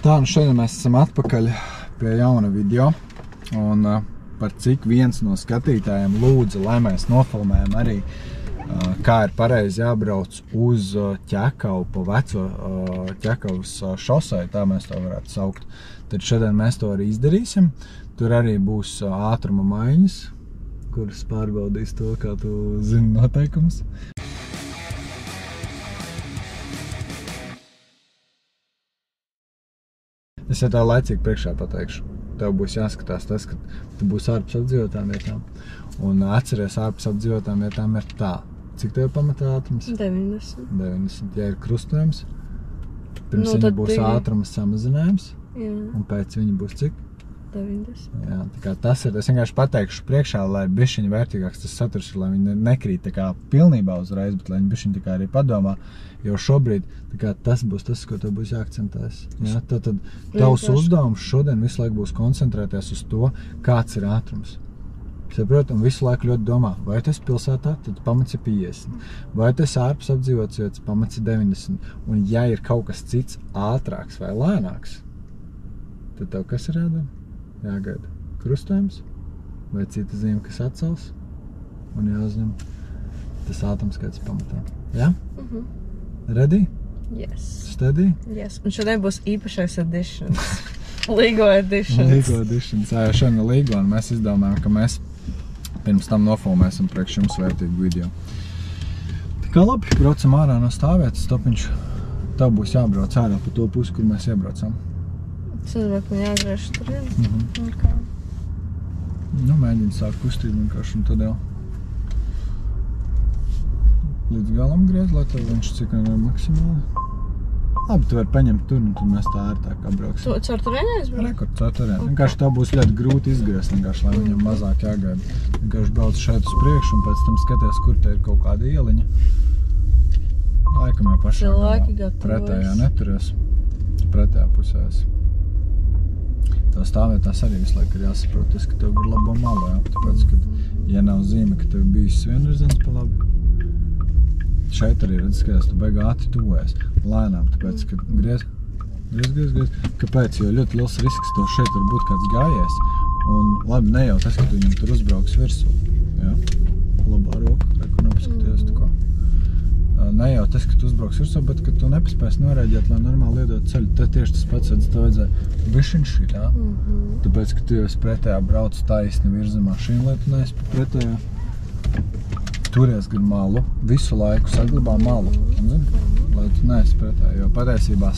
Tā, nu šodien mēs esam atpakaļ pie jauna video, un par cik viens no skatītājiem lūdza, lai mēs nofilmējam arī, kā ir pareizi jābrauc uz Ķekavu, pa veco Ķekavas šosei, tā mēs to varētu saukt. Tad šodien mēs to arī izdarīsim. Tur arī būs ātruma maiņas, kuras pārbaudīs to, kā tu zini noteikumus. Es jau tā laicīgi priekšā pateikšu. Tev būs jāskatās tas, ka tu būs ārpus apdzīvotām vietām. Un atceries, ārpus apdzīvotām vietām ir tā. Cik tev pamatā ātrums? 90. 90. Ja ir krustojums, pirms viņa būs ātrums samazinājums, un pēc viņa būs cik? 90. Jā, tā kā tas ir, es vienkārši pateikšu priekšā, lai bišķiņi vērtīgāks tas saturs ir, lai viņi nekrīt tā kā pilnībā uzreiz, bet lai viņi bišķiņi tā kā arī padomā, jo šobrīd tā kā tas būs tas, ko tev būs jāakcentēs. Jā, tad tavs uzdevums šodien visu laiku būs koncentrēties uz to, kāds ir ātrums. Saprot, un visu laiku ļoti domā, vai tas pilsētā, tad pamats ir 50, vai tas ārpus apdzīvotas vietas, pamats ir 90, un ja ir kaut kas cits ātrāks vai lēnāks, tad tev kas ir jādara? Jāgaida krustojums vai cita zīme, kas atcels, un jāuzņem tas ātrums, kāds ir pamatā. Jā? Ready? Yes. Steady? Yes. Un šodien būs īpašais editions. Līgo editions. Līgo editions. Jā, šodien ir līgo, un mēs izdomājam, ka mēs pirms tam nofilmēsim priekš jums vērtīgu video. Tā kā labi, braucam ārā no stāvvietas, stopiņš. Tev būs jābrauc ārā pa to pusi, kur mēs iebraucam. Tas nozīmē, ka man jāgriež turien? Nu, mēģini sākt kustību vienkārši, un tad jau līdz galam griez, lai tev viņš cik ir maksimāli. Labi, tu vari paņemt tur, un tad mēs tā ērtāk apbrauksim. Caur turieni aizbraukt? Rekord, caur turieni. Vienkārši tev būs ļoti grūti izgriezt, vienkārši, lai viņam mazāk jāgaida. Vienkārši brauc šeit uz priekšu, un pēc tam skaties, kur te ir kaut kāda ieliņa. Laikam jau pašā galā. Pretējā neturies. Pretējā pusēs. Tev stāvvietās arī visu laiku ir jāsaprot, ka tev ir labo malu, jā. Tāpēc, ka, ja nav zīme, ka tev bijis vienvirziens pa labi, šeit arī redz, ka tu beigā ātri tuvojies. Lēnām, tāpēc, ka griez. Kāpēc? Jo ļoti liels risks tev šeit var būt kāds gājies. Un labi, ne jau tas, ka tu viņam tur uzbrauks virsū. Jā. Labā roka, reku nepaskaties tu ko. Ne jau tas, ka tu uzbrauks virsū, bet ka tu nepaspēs norēģēt, lai normāli iedot ceļu. Tad tieši tas pats, tev vajadzēja bišķiņ šitā. Tāpēc, ka tu jau pretējā brauc taisni virza mašīnu, lai tu neesi pretējā. Turies gar malu, visu laiku saglabā malu, lai tu neesi pretējā. Jo patiesībā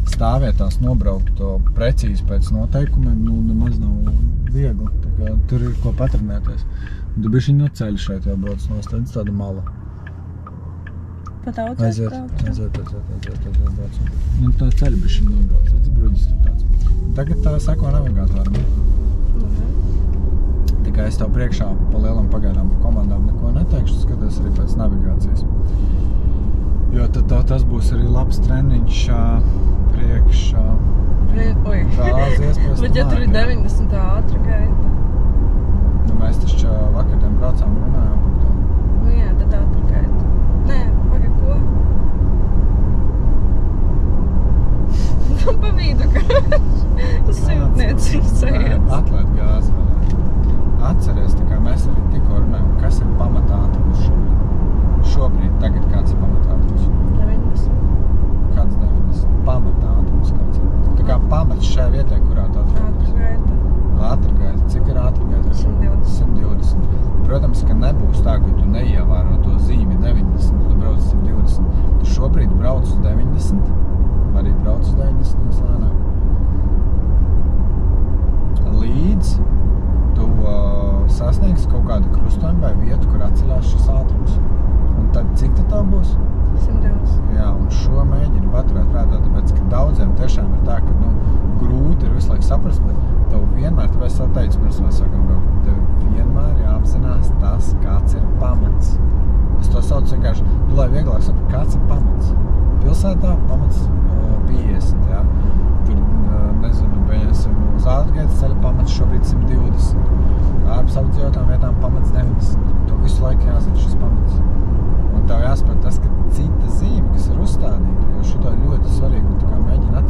stāvvietās nobraukt to precīzi pēc noteikumiem, nu nemaz nav viegli. Tā kā tur ir ko patrenēties. Tu bišķiņ no ceļa šeit jau brauc nostādz tādu malu. Pat audzēs brauc? Aiziet. Nu tā ceļa bišķiņ nobrauc, redzi bruģis tur tāds. Tagad tā seko navigātoram. Tikai es tev priekšā pa lielam pagaidām pa komandām neko neteikšu, skaties arī pēc navigācijas. Jo tad tas būs arī labs treniņš priekšā. Bet ja tur ir 90 ātri gaita? Nu mēs taču vakardien braucām un runājām par to. Nu jā, tad ātri gaita. Nē, pagaid, ko? Pa vidu gāž. Siltniecības ceļies. Atlaid gāzi vēl. Atceries, tā kā mēs arī tikko runājam, kas ir pamatā ātrums šobrīd. Šobrīd, tagad kāds ir pamatā ātrums? 90. Kāds 90? Pamatā ātrums kāds ir? Tā kā pamats šajā vietā, kurā tā ātrums? Ātri gaita. Ātri gaita. Cik ir ātri gaita? 120. 120. Protams, ka nebūs tā, ka tu neievēro to zīmi 90, tu brauc uz 120. Tu šobrīd brauc uz 90, arī brauc uz 90 lēnāk. Līdz tu sasniegs kaut kādu krustojumu vai vietu, kur atceļās šis ātrums. Un tad cik tad tā būs? 120. Jā, un šo mēģinu paturēt prātā, tāpēc, ka daudziem tiešām ir tā, ka, grūti ir visu laiku saprast, bet tev vienmēr, tāpēc es teicu, pirms mēs sākam braukt, tev vienmēr jāapzinās tas, kāds ir pamats. Es to saucu vienkārši, lai vieglāk saprast, kāds ir pamats. Pilsētā pamats 50, jā. Tur, nezinu, beigsim uz ātrgaitas ceļa pamats šobrīd 120. Ārpus apdzīvotām vietām pamats 90. Tev visu laiku jāzina šis pamats. Un tev jāspēr tas, ka cita zīme, kas ir uzstādīta, jo šito ļoti svarīgi, un tā kā mēģina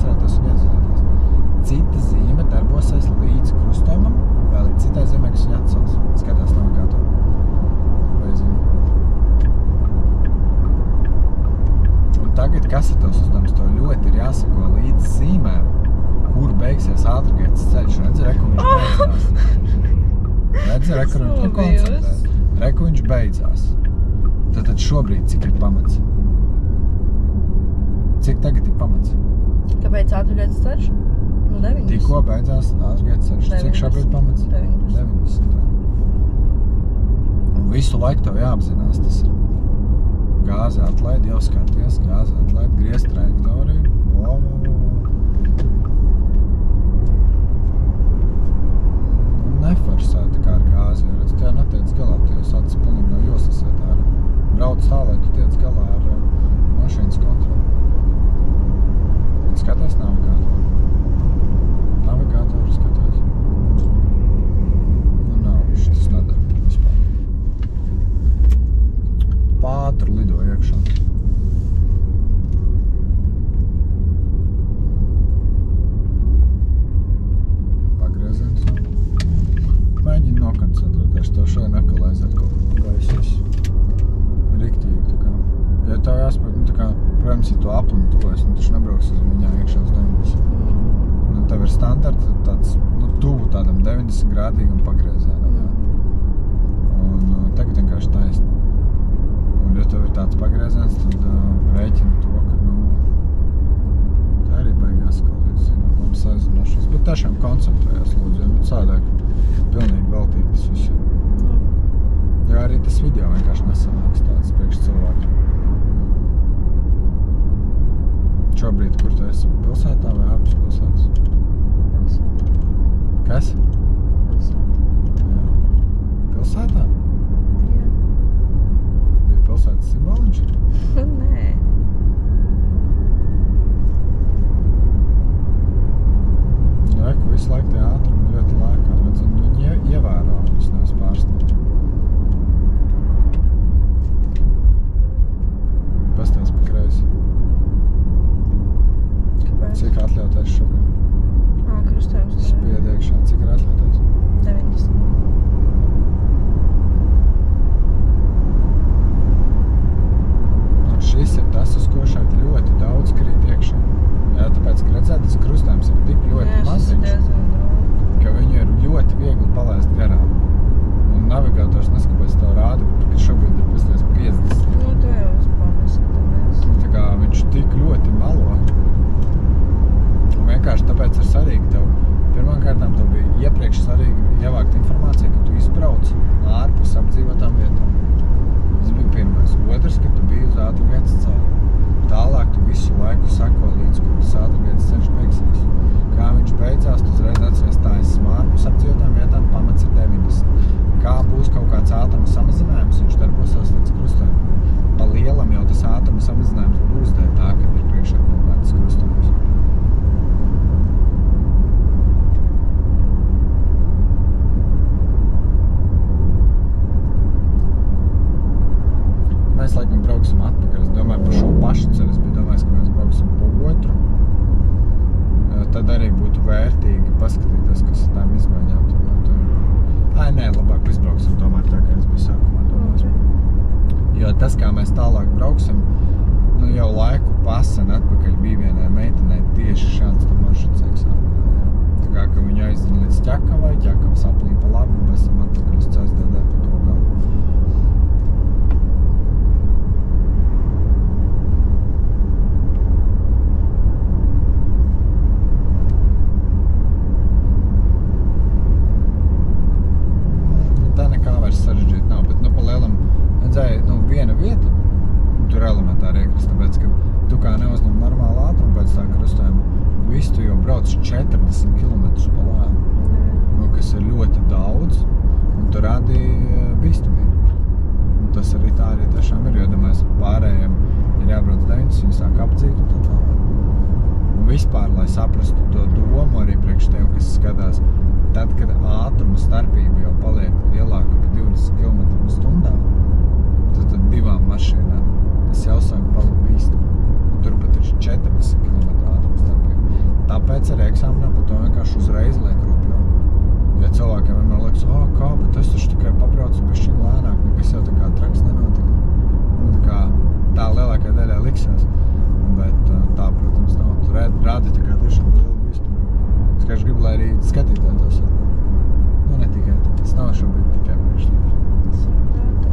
redzi, reku viņš ir koncentrēt. Reku viņš beidzās. Tad šobrīd cik ir pamats? Cik tagad ir pamats? Kāpēc ātrgaitas ceļš? Nu, 90. Tikko beidzās ātrgaitas ceļš. Cik šobrīd pamats? 90. Un visu laiku tev jāapzinās tas ir. Gāze atlaid, jau skaties, gāze atlaid, griez trajektoriju. Neforsēta kā ar gāzi, jo redz, tajā netiec galā, tajos acis pilnīgi no joslas iet ārā. Brauc tā, lai tu tiec galā ar mašīnas kontroli. Un skaties navigātoru. Navigātoru skaties. Nu nav, šitas nedara vispār. Pātru lido iekšā. Pagrieziens. Mēģini nokoncentrēties, tev šodien atkal aiziet kaut ko gaisies. Riktīgi, tā kā. Ja tev jāspēj, nu tā kā, protams, ja tu aplini tuvēs, nu taču nebrauks uz viņā iekšā uz 90. Nu tev ir standarta tāds, nu tuvu tādam 90 grādīgam pagriezienam, jā. Un tagad vienkārši taisni. Un ja tev ir tāds pagrieziens, tad rēķini to, ka, nu, tā arī beigās kaut līdz labs aizinošas. Bet tiešām koncentrējās, lūdzu, jo, nu sādāk pilnīgi veltīgi tas viss ir. Jo arī tas video vienkārši nesanāks tāds priekš cilvēkiem. Šobrīd, kur tu esi? Pilsētā vai ārpus pilsētas? Pilsētā. Kas? Pilsētā. Jā. Pilsētā? Jā. Bija pilsētas simboliņš? Nē. Reku visu laiku tie ātrumi ļoti lēkā, redz, un viņi ievērā, viņas nevis pārstāv. Pastāst pa kreisi. Kāpēc? Cik atļautais šobrīd? Krustojums. Spied iekšā. Cik ir atļautais? 90. Un šis ir tas, uz ko šeit ļoti daudz krīt iekšā. Jā, tāpēc, ka redzēt, tas krustojums ir tik ļoti maziņš, ka viņu ir ļoti viegli palaist garām. Un navigators neskapēc tev rāda, ka šobrīd ir pasties 50. Nu, to jau vispār neskatāmies. Tā kā viņš tik ļoti melo. Un vienkārši tāpēc ir svarīgi tev. Pirmkārtām tev bija iepriekš svarīgi ievākt informāciju, ka tu izbrauc ārpus apdzīvotām vietām. Tas bija pirmais. Otrs, ka tu biji uz ātrgaitas ceļa. Tālāk tu visu laiku sako līdz, kur tas ātrgaitas ceļš beigsies. Kā viņš beidzās, tu uzreiz atceries tā, esmu ārpus apdzīvotām vietām, pamats ir 90. Kā būs kaut kāds ātruma samazinājums, viņš darbosies līdz krustojumam. Pa lielam jau tas ātruma samazinājums būs dēļ tā, kad ir priekšā kaut kāds krustojums. Mēs laikam brauksim atpakaļ. Es domāju par šo pašu ceļu. Es biju domājis, ka mēs brauksim pa otru. Tad arī būtu vērtīgi paskatīties, kas ar tām izmaiņām tur notiek. Ai, nē, labāk izbrauksim tomēr tā, kā es biju sākumā domājis. Jo tas, kā mēs tālāk brauksim, nu jau laiku pasen atpakaļ bija vienai meitenei tieši šāds tam maršruts eksāmenā. Tā kā, ka viņu aizdina līdz Ķekavai, Ķekavas aplī pa labi, un pēc tam atpakaļ uz CSDD pa to galu. Sarežģīt nav, bet nu pa lielam redzēja, nu viena vieta, tur elementāri iekrist, tāpēc, ka tu kā neuzņem normālu ātrumu pēc tā krustojuma, visu tu jau brauc 40 km pa lēnu, nu, kas ir ļoti daudz, un tu rādi bīstamību. Un tas arī tā arī tiešām ir, jo domājas, pārējiem ir jābrauc 90, viņi sāk apdzīt un tā tālāk. Un vispār, lai saprastu to domu arī priekš tiem, kas skatās, tad, kad ātruma starpība jau paliek lielāka pa 20 km/h, tad divām mašīnām tas jau sāk palikt bīstami. Un turpat ir 40 km ātruma starpība. Tāpēc arī eksāmenā par to vienkārši uzreiz liek rupjo. Ja cilvēkiem vienmēr liekas, kā, bet es taču tikai pabraucu bišķiņ lēnāk, nekas jau tā kā traks nenotika. Nu, tā kā tā lielākajā daļā liksies. Bet tā, protams, nav. Tu rādi tā kā tiešām lielu bīstamību. Es gribu, lai arī skatītāji to saprot. Nu, ne tikai tā. Tas nav šobrīd tikai priekšlikums. Sapratu.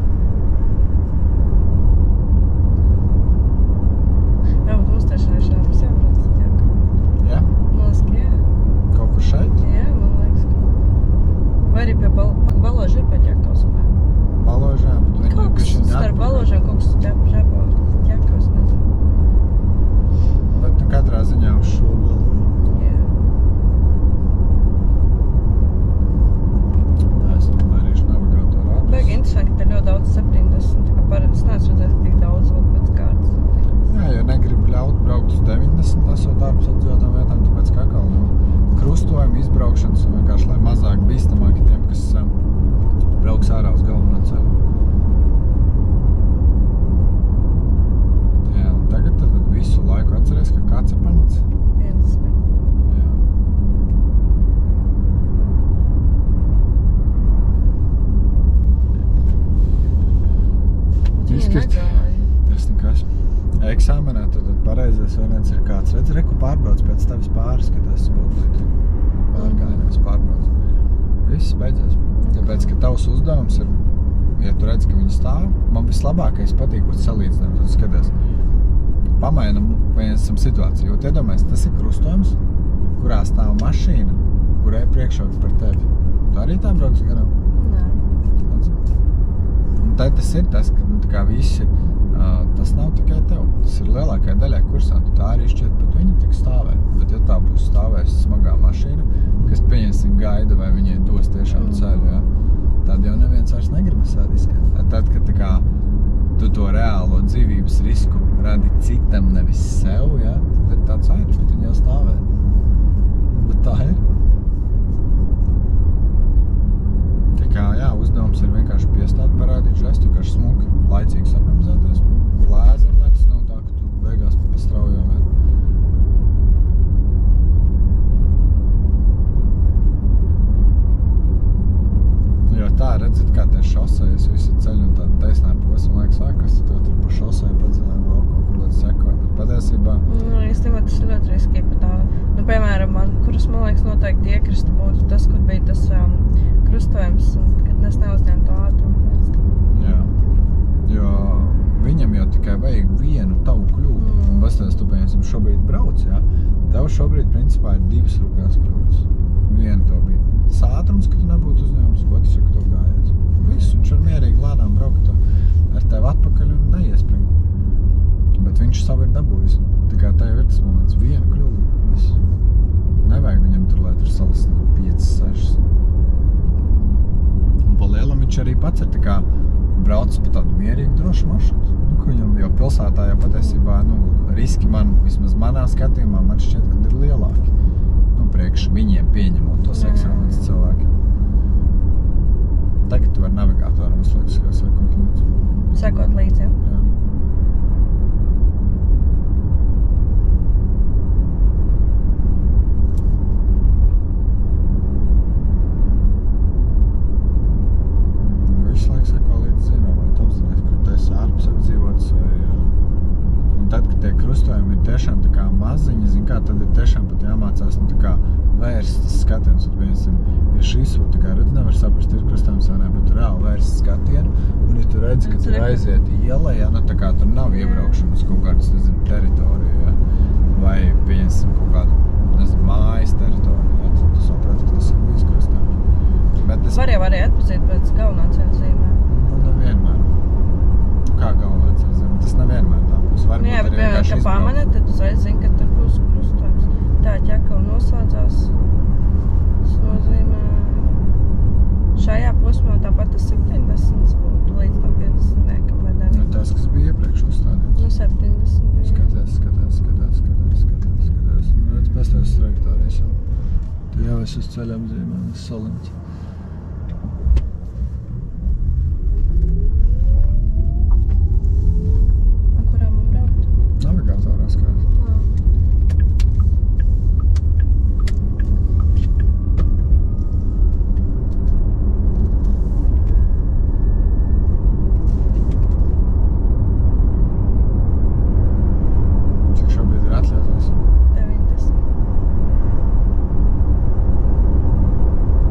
Jā, bet mums tiešām mums jābrauc uz Ķekavā. Jā? Man liekas, ka jā. Kaut kur šeit? Jā, man liekas, ka... Vai arī pie Baloža ir pie Ķekavas? Baložā, bet viņi Kaut kas starp Baložiem, kaut kas Ķekavas, nezinu. Bet nu katrā ziņā uz šo galvu. Jā. Tā es nomērīšu navigatoru adresu. Baigi interesanti, ka te ļoti daudz 70, tā kā parasti es neesmu redzējis, ka tik daudz vēl pēc kārtas. Jā, jo negribu ļaut braukt uz 90, esot ārpus apdzīvotām vietām, tāpēc kā atkal krustojuma izbraukšanas un vienkārši, lai mazāk bīstamāki tiem, kas brauks ārā uz galveno ceļu. Jā, un tagad tad visu laiku atceries, ka kāds ir pamats? 50. Jā. Izkrist. Tas nekas. Eksāmenā tad pareizais variants ir kāds. Redz, reku pārbrauc pēc tevis pārskatās smūglīti. Pārgājienās pārbrauc. Viss beidzās. Tāpēc, ka tavs uzdevums ir, ja tu redz, ka viņi stāv, man vislabākais patīkot salīdzinājums, tu skaties. Pamainam, pieņemsim situāciju, jo iedomājies, tas ir krustojums, kurā stāv mašīna, kurai priekšroka par tevi. Tu arī tā brauks garām? Nē. Un tad tas ir tas, ka tā kā visi, tas nav tikai tev. Tas ir lielākajai daļai kursantu. Tā arī šķiet, bet viņi tik stāvē. Bet ja tā būs stāvējusi smagā mašīna, kas pieņemsim gaida, vai viņai dos tiešām ceļu, ja, tad jau neviens vairs negribas sēdiskāt. Tad, kad tā kā tu to reālo dzīvības risku radi citam, nevis sev, ja, tad ir tāds airs, bet viņi jau stāvē. Bet tā ir. Tā kā, jā, uzdevums ir vienkārši piestāt, parādīt žestu, vienkārši smuki, laicīgi sabremzēties, lēzi, lai tas nav tā, ka tu beigās pa straujām ir. Jo tā, redzat, kā tie šosejas, visi ceļi un tāda taisnā posma, liekas, kas tu tur pa šoseju padzināja vēl kaut kur līdz sekoja, bet patiesībā... Īstenībā tas ir ļoti riskīgi pat tā. Nu, piemēram, kuras, man liekas, noteikti iekrista būtu tas, kur bija tas krustojums, kad es neuzņemtu ātrumu pēc tam. Jā, jo viņam jau tikai vajag vienu tavu kļūdu. Un pastāst, tu pieņemsim šobrīd brauc, jā. Tev šobrīd, principā, ir divas rūpjās kļūdas. Viena to bija ātrums, ka tu nebūtu uzņēmums, otrs ir, ka tu gājies. Viss, viņš var mierīgi lēnām braukt ar tevi atpakaļ un neiespringt. Bet viņš savu ir dabūjis. Tā kā tā jau ir tas moments, viena kļūda. Viss. Nevajag viņam tur, lai tur salas 5, 6. Un pa lielam viņš arī pats ir tā kā brauc pa tādu mierīgu, drošu maršrutu. Nu, ka viņam jau pilsētā jau patiesībā, riski man, vismaz manā skatījumā, man šķiet, ka ir lielāki. Priekš viņiem pieņemot tos eksāmenes cilvēkiem. Tagad tu vari navigātoram visu laiku sekot līdzi. Sekot līdzi, jā? Jā. Visu laiku seko līdzi zīmēm, lai tu apzināties, kur tu esi ārpus apdzīvots vai... Un tad, kad tie krustojumi ir tiešām tā kā maziņi, zin kā, tad ir tiešām pat jāmācās, tā kā vērst tas skatiens. Un, piemēram, ja šis, tā kā redz, nevar saprast, ir krustojums vai ne, bet tu reāli vērst skatienu, un ja tu redzi, ka tur aiziet iela, ja, tā kā tur nav iebraukšana uz kaut kādas, nezinu, teritoriju, ja, vai, pieņemsim, kaut kādu, nezinu, mājas teritoriju, ja, tad tu saprati, ka tas ir bijis krustojums. Var jau arī atpazīt pēc galvenā ceļa zīmē. Nu, nevienmēr. Kā galvenā ceļa zīmē? Tas nevienmēr tā būs. Varbūt Jā, bet, piemēram, ka pamana, tad uzreiz zini, ka tur būs krustojums. Tā Ķekava noslēdzās. Tas nozīmē... Šajā posmā tāpat tas 70 būtu līdz tam 50 vai 9. Nu, tas, kas bija iepriekš uzstādīts. Nu, 70 bija. Skatās. Nu, redz, pastāvis trajektorijas jau. Tu jau esi uz ceļa apzīmēs salimts. Navigatorā skait. Cik šobrīd ir atļauts? 90.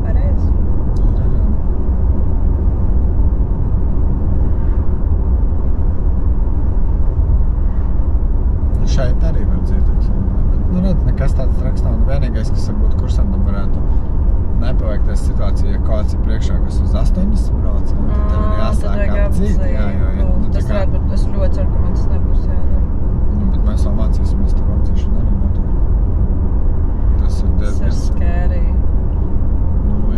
Pareizi. nekas tāds traks nav. Vienīgais, kas varbūt kursantam varētu nepaveikties situācija, ja kāds ir priekšā, kas uz 80 brauc, tad tev ir jāsāk apdzīt. Jā, tas varētu būt, es ļoti ceru, ka man tas nebūs jādara. Bet mēs vēl mācīsimies tev apdzīšanu arī noteikti. Tas ir diezgan... Tas ir scary.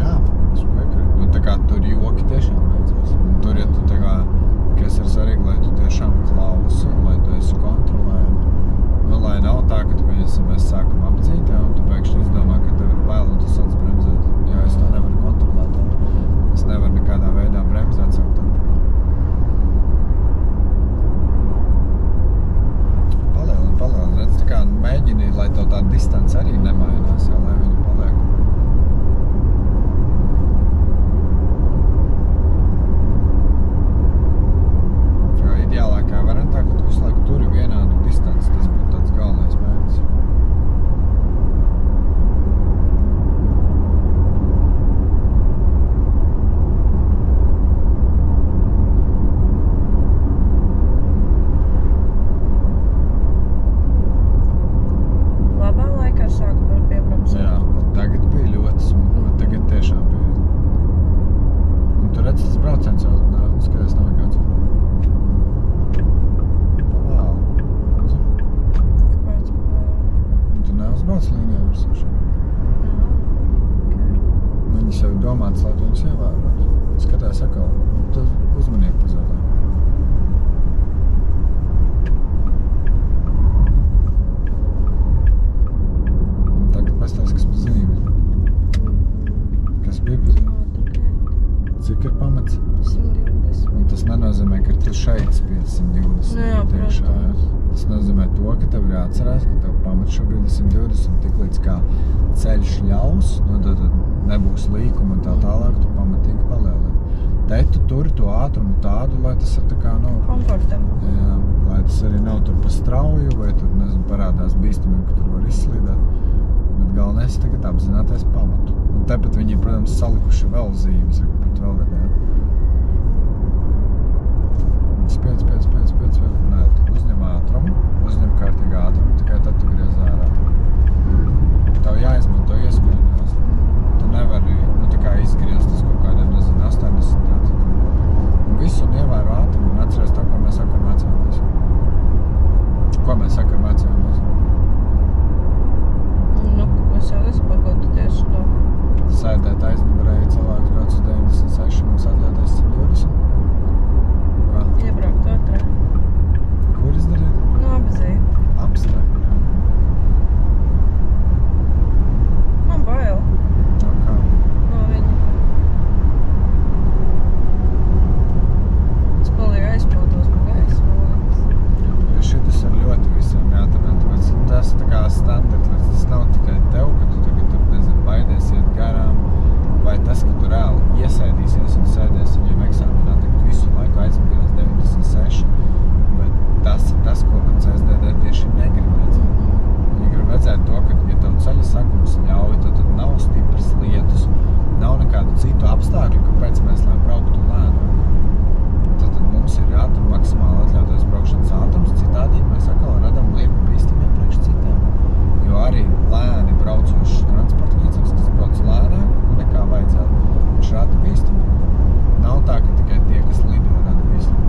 Jā, es piekrītu. Tā kā tur joki tiešām vajadzēs. Un tur, ja tu tā kā, kas ir svarīgi, lai tu tiešām klausi, lai tu esi kontrolējami. Lai nav tā, ka tu, mēs sākam apdzīt, un tu pēkšņi izdomā, ka tev ir bail, un tu sāc bremzēt. Jo es to nevaru kontrolēt. Es nevaru nekādā veidā bremzēt sākt atpakaļ. Palielini, redz, tā kā mēģini, lai tev tā distance arī nemainās, jā, lai viņi paliek. Jo ideālākā variantā, ka tu visu laiku turi vienādu distanci, tas būtu tāds galvenais mērķis. Atcerās, ka tev pamats šobrīd ir 120, tik līdz kā ceļš ļaus, tad nebūs līkuma un tā tālāk, tu pamatīgi palielini. Te tu turi to ātrumu tādu, lai tas ir tā kā, komfortabli. Jā, lai tas arī nav tur pa strauju, vai tur, nezinu, parādās bīstamība, ka tur var izslīdēt. Bet galvenais ir tagad apzināties pamatu. Un tepat viņi, protams, salikuši vēl zīmes, pat vēl ir, jā. Spiec, nē, tu uzņem ātrumu, uzņem kārtīgu ātrumu, tikai tad tu griez ārā. Tev jāizmanto ieskrējumos. Tu nevari, tā kā izgriezt uz kaut kādiem, nezinu, 80 jā. Un visu un ievēro ātrumu un atceries to, ko mēs vakar mācījāmies. Ko mēs vakar mācījāmies? Es jau nezinu, par ko tu tieši domā. Sēdēt aizmugurēji cilvēks brauc uz 96 un atļauties 120. Iebraukt otrā. Kur izdarīt? Apdzīt. Apstākļi, jā. Man bail. No kā? No viņa. Es palieku aizpildos pa gaisu, man liekas. Jo šitas ir ļoti visiem jāturēt, tāpēc tas tā kā standarts, tas nav tikai tev, ka tu tagad tur, nezinu, baidies iet garām, vai tas, ka tu reāli iesēdīsies un sēdies viņiem eksāmenā, tagad visu laiku aizmugurās 96, bet tas ir tas, ko man CSDD tieši negrib redzēt. Viņi grib redzēt to, ka, ja tev ceļa sagums ļauj, tad nav stipras lietus, nav nekādu citu apstākļu, kāpēc mēs, lai brauktu lēnāk. Tad mums ir jātur maksimāli atļauties braukšanas ātrums, citādi mēs atkal radam lieku bīstamiem priekš citiem. Jo arī lēni braucošs transporta līdzeklis, kas brauc lēnāk, nekā vajadzētu, viņš rada bīstamību. Nav tā, ka tikai tie, kas lido, rada bīstamību.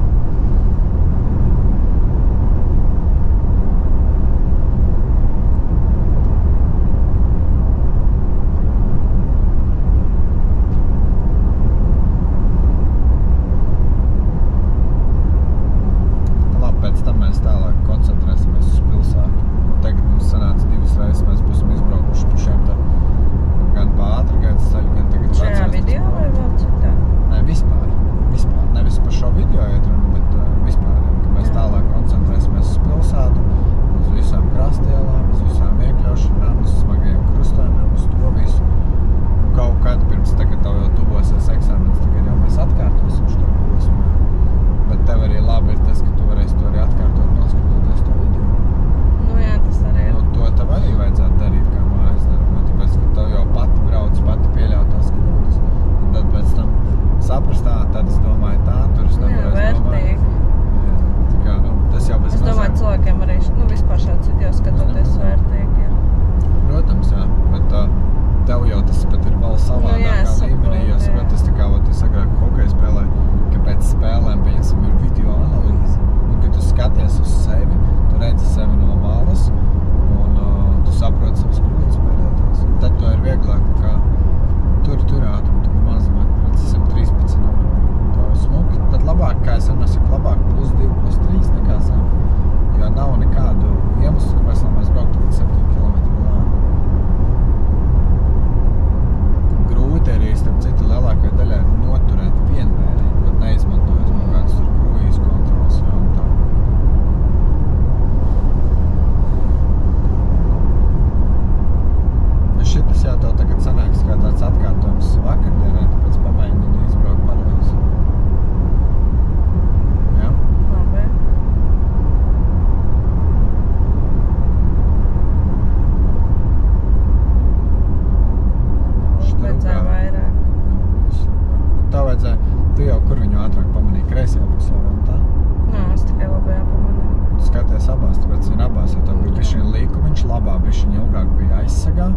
staigā,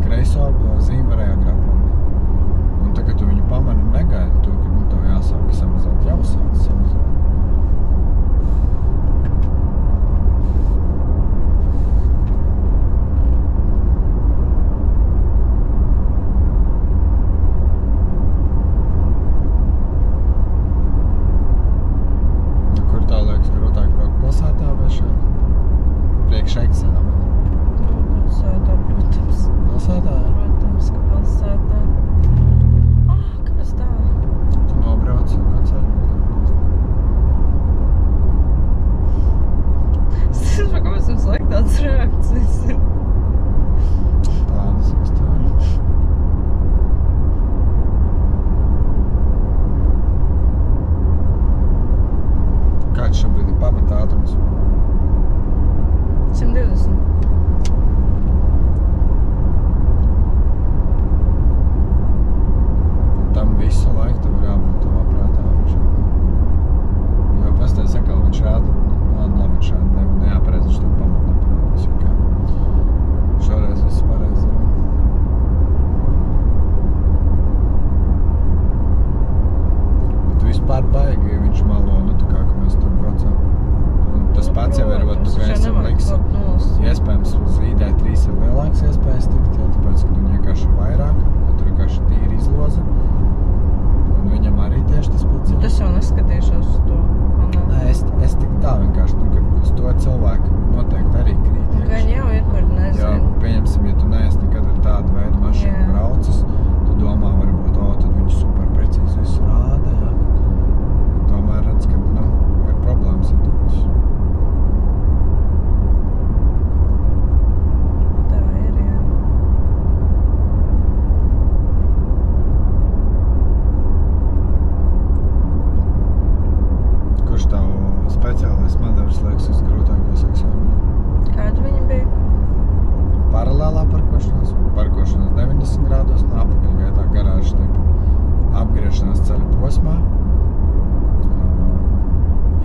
kreiso zīmi varēja agrāk pamanīt. Un tagad tu viņu pamani un negaidi to, ka tev jāsāk samazināt, jau sāk samazināt. Iespējams, uz ID3 ir lielāks iespējas tikt, tāpēc, ka viņi vienkārši ir vairāk, jo tur vienkārši tīri izloza. Un viņam arī tieši tas pats ir. Tas jau neskatīšos uz to. Nē, es tik tā vienkārši, ka uz to cilvēku noteikti arī krīt iekšā. Gan jau ir, kur nezinu. Jo, pieņemsim, ja tu neesi nekad ar tādu veidu mašīnu braucis, tu domā varbūt, tad viņi super precīzi visu rāda, jā. Tomēr redz, ka, ir problēmas ar to visu. Speciālais manevrs liekas visgrūtākais eksāmenā. Kāda viņa bija? Paralēlā parkošanās 90 grādos un apakaļgaitā garāžas tipa. Apgriešanās ceļa posmā,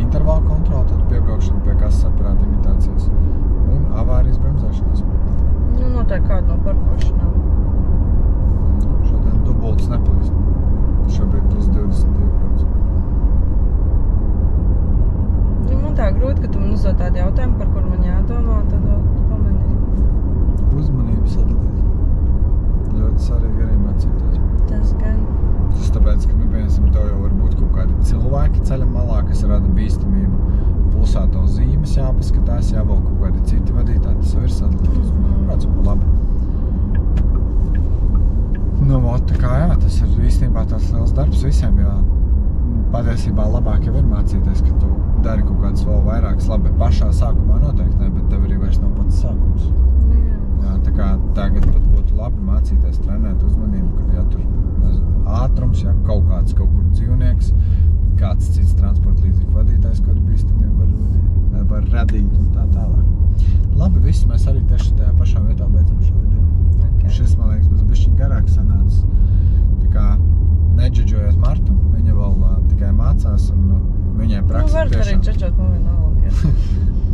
intervāla kontrola, tad piebraukšana pie kasas aparāta imitācijas un avārijas bremzēšanās. Noteikti kāda no parkošanām. Šodien dubultas neplīst. Šobrīd plus 22%. Man tā grūti, ka tu man uzdod tādu jautājumu, par kuru man jādomā, tad pamanīju. Uzmanību sadalīt. Ļoti svarīgi arī mācīties. Tas gan. Tas tāpēc, ka, piemēram, tev jau var būt kaut kādi cilvēki ceļa malā, kas rada bīstamību. Pulsāto zīmes jāpaskatās, jāvēl kaut kādi citi vadītāji, tas jau ir sadalīts. Prāts pa labi. Tā kā jā, tas ir īstenībā tāds liels darbs visiem, jo patiesībā labāk jau ir mācīties, ka tu dari kaut kādas vēl vairākas labi. Pašā sākumā noteikti ne, bet tev arī vairs nav pats sākums. Jā, tā kā tagad pat būtu labi mācīties, trenēt uzmanību, kad ja tur, nezinu, ātrums, ja kaut kāds kaut kur dzīvnieks, kāds cits transporta līdzīgu vadītājs, kādu bīstamību var radīt un tā tālāk. Labi, viss, mēs arī tieši tajā pašā vietā beidzam šo video. Okay. Šis, man liekas, būs bišķiņ garāk sanācis. Tā kā nedžadžojot Martu, viņa vēl tikai mācās un viņai praksa var arī džadžot, man vienalga.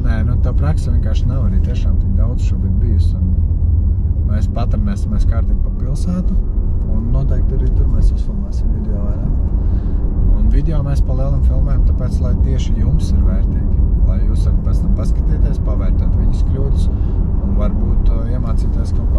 Nē, tā praksa vienkārši nav arī tiešām tik daudz šobrīd bijusi. Mēs patrenēsimies kārtīgi pa pilsētu un noteikti arī tur mēs uzfilmēsim video vairāk. Un video mēs pa lielam filmējam, tāpēc, lai tieši jums ir vērtīgi. Lai jūs varat pēc tam paskatīties, pavērtēt viņas kļūdas un varbūt iemācīties kaut